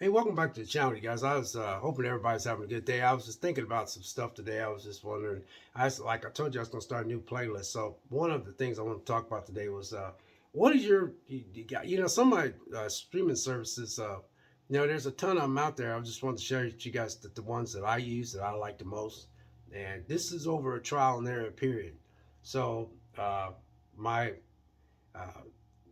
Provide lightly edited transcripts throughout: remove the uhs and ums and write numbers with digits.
Hey, welcome back to the channel, you guys. I was hoping everybody's having a good day. I was just thinking about some stuff today. I was just wondering. Like I told you, I was gonna start a new playlist. So one of the things I want to talk about today was what is you got? Some of my streaming services. There's a ton of them out there. I just wanted to share with you guys the ones that I use that I like the most. And this is over a trial and error period. So my uh,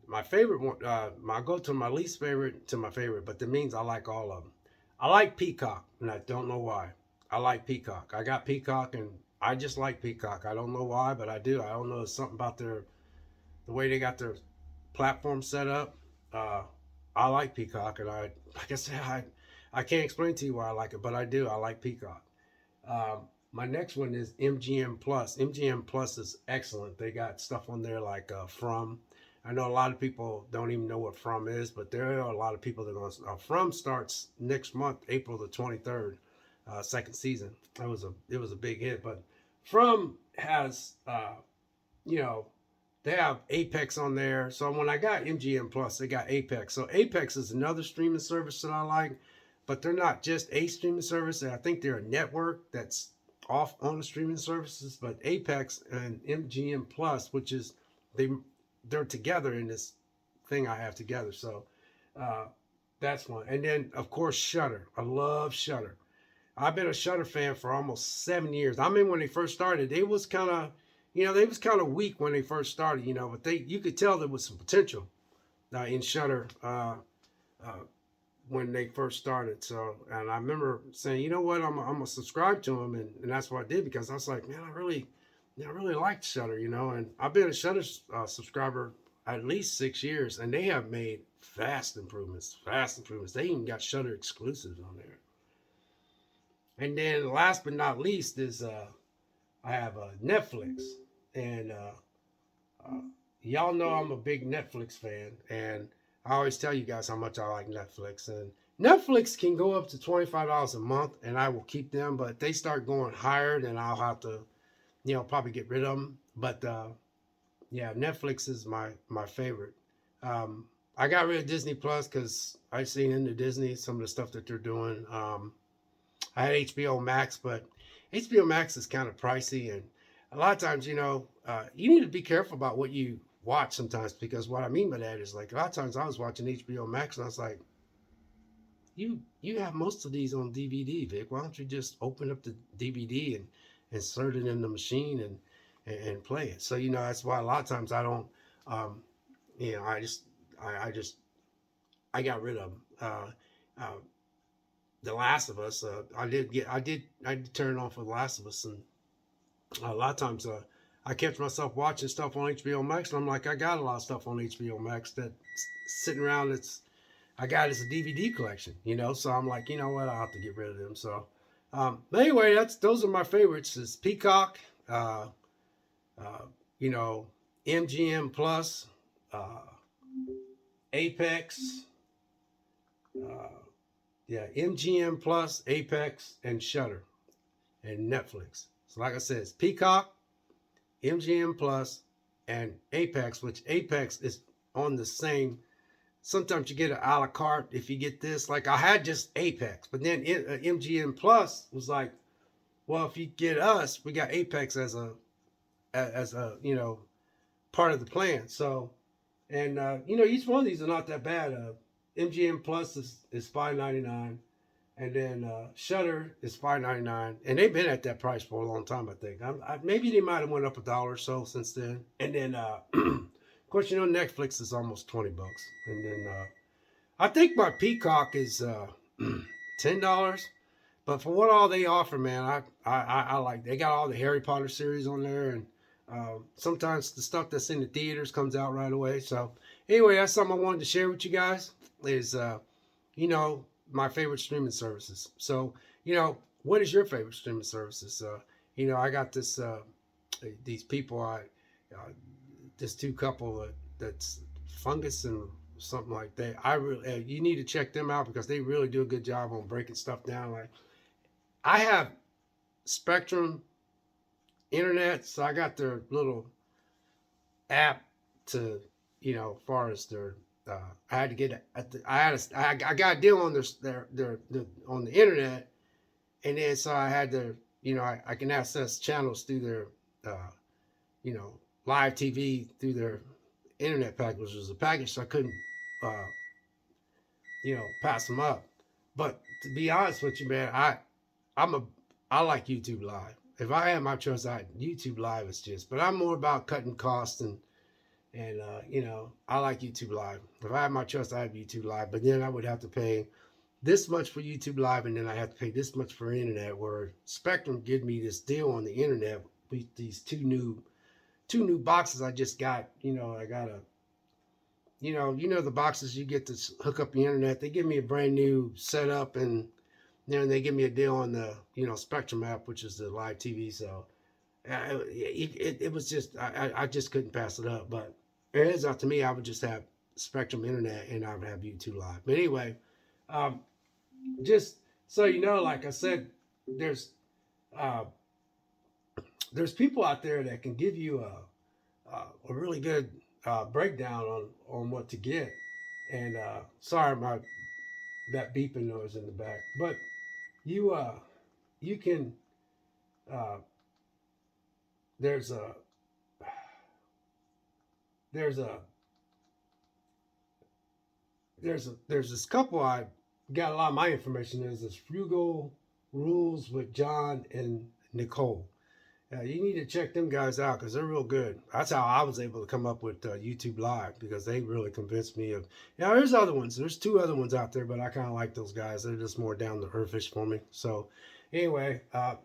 my favorite one, I go to my least favorite to my favorite, but that means I like all of them. I like Peacock, and I don't know why. I like Peacock. I got Peacock, and I just like Peacock. I don't know why, but I do. I don't know. It's something about the way they got their platform set up. Uh, I like Peacock, and like I said, I can't explain to you why I like it, but I do. I like Peacock. My next one is MGM Plus. MGM Plus is excellent. They got stuff on there like From. I know a lot of people don't even know what From is, but there are a lot of people that are going to. From starts next month, April the 23rd, second season. It was a big hit, but From has you know they have Apex on there. So when I got MGM Plus, they got Apex. So Apex is another streaming service that I like, but they're not just a streaming service. I think they're a network that's off on the streaming services. But Apex and MGM Plus, which is they they're together in this thing I have together. So uh, that's one. And then of course Shutter. I love Shutter. I've been a Shutter fan for almost 7 years. I mean, when they first started, they was kind of weak when they first started, but you could tell there was some potential in Shutter uh, when they first started. So, and I remember saying, you know what, I'm gonna subscribe to them, and that's what I did because I was like, man, I really liked Shutter, and I've been a Shutter subscriber at least 6 years, and they have made vast improvements, vast improvements. They even got Shutter exclusives on there. And then last but not least is I have Netflix, and uh, y'all know I'm a big Netflix fan, and I always tell you guys how much I like Netflix. And Netflix can go up to $25 a month, and I will keep them. But if they start going higher, then I'll have to, probably get rid of them. But yeah, Netflix is my favorite. Um, I got rid of Disney Plus because I've seen into Disney some of the stuff that they're doing. I had HBO Max, but HBO Max is kind of pricey, and a lot of times, you need to be careful about what you watch sometimes because what I mean by that is like a lot of times I was watching HBO Max and I was like, you have most of these on DVD, Vic. Why don't you just open up the DVD and insert it in the machine and play it? So that's why a lot of times I don't, um, I just I just I got rid of them. Uh, the Last of Us. I did turn on for The Last of Us, and a lot of times I catch myself watching stuff on HBO Max, and I'm like, I got a lot of stuff on HBO Max that's sitting around. That's I got as a DVD collection, So I'm like, you know what? I'll have to get rid of them. So, but anyway, those are my favorites. Is Peacock, uh, uh, you know, MGM Plus, uh, Apex, uh, yeah, MGM Plus, Apex, and Shutter, and Netflix. So like I said, it's Peacock, MGM Plus, and Apex, which Apex is on the same. Sometimes you get an a la carte if you get this. Like I had just Apex, but then MGM Plus was like, well, if you get us, we got Apex as a part of the plan. So, and each one of these are not that bad. MGM Plus is $5.99. And then Shutter is $5.99, and they've been at that price for a long time. I think maybe they might have went up a dollar or so since then. And then, of course, Netflix is almost $20, and then I think my Peacock is $10. But for what all they offer, man, I like. They got all the Harry Potter series on there, and sometimes the stuff that's in the theaters comes out right away. So anyway, that's something I wanted to share with you guys. Is you know, my favorite streaming services. So, what is your favorite streaming services? I got these people, this two couple that's Fungus and something like that. You need to check them out because they really do a good job on breaking stuff down. Like I have Spectrum internet, so I got their little app to, as far as their I had to get I got a deal on their on the internet, and then so I had to, I can access channels through their you know live TV through their internet package, which was a package, so I couldn't uh, pass them up. But to be honest with you, man, I'm a I like YouTube Live. If I had my choice, YouTube Live is just. But I'm more about cutting costs and I like YouTube Live. If I had my choice, I have YouTube Live. But then I would have to pay this much for YouTube Live, and then I have to pay this much for internet. Where Spectrum give me this deal on the internet with these two new boxes I just got. I got a the boxes you get to hook up the internet. They give me a brand new setup, and then they give me a deal on the Spectrum app, which is the live TV. So it was just I just couldn't pass it up. But it is up to me. I would just have Spectrum internet, and I would have YouTube Live. But anyway, um, just so you know, like I said, uh, there's people out there that can give you a really good breakdown on what to get. And sorry, my that beeping noise in the back, but you you can uh, there's a there's a there's this couple I got a lot of my information. There's this Frugal Rules with John and Nicole. You need to check them guys out because they're real good. That's how I was able to come up with YouTube Live, because they really convinced me of. Now, there's other ones. There's two other ones out there, but I kind of like those guys. They're just more down to earthish for me. So, anyway,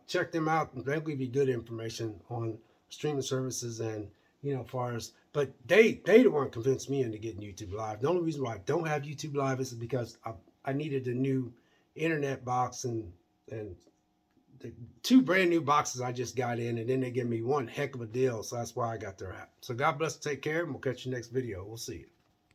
check them out. They'll give you good information on streaming services and as far as. But they the one convinced me into getting YouTube Live. The only reason why I don't have YouTube Live is because I needed a new internet box and the two brand new boxes I just got in, and then they give me one heck of a deal. So that's why I got their app. So God bless, take care, and we'll catch you next video. We'll see you.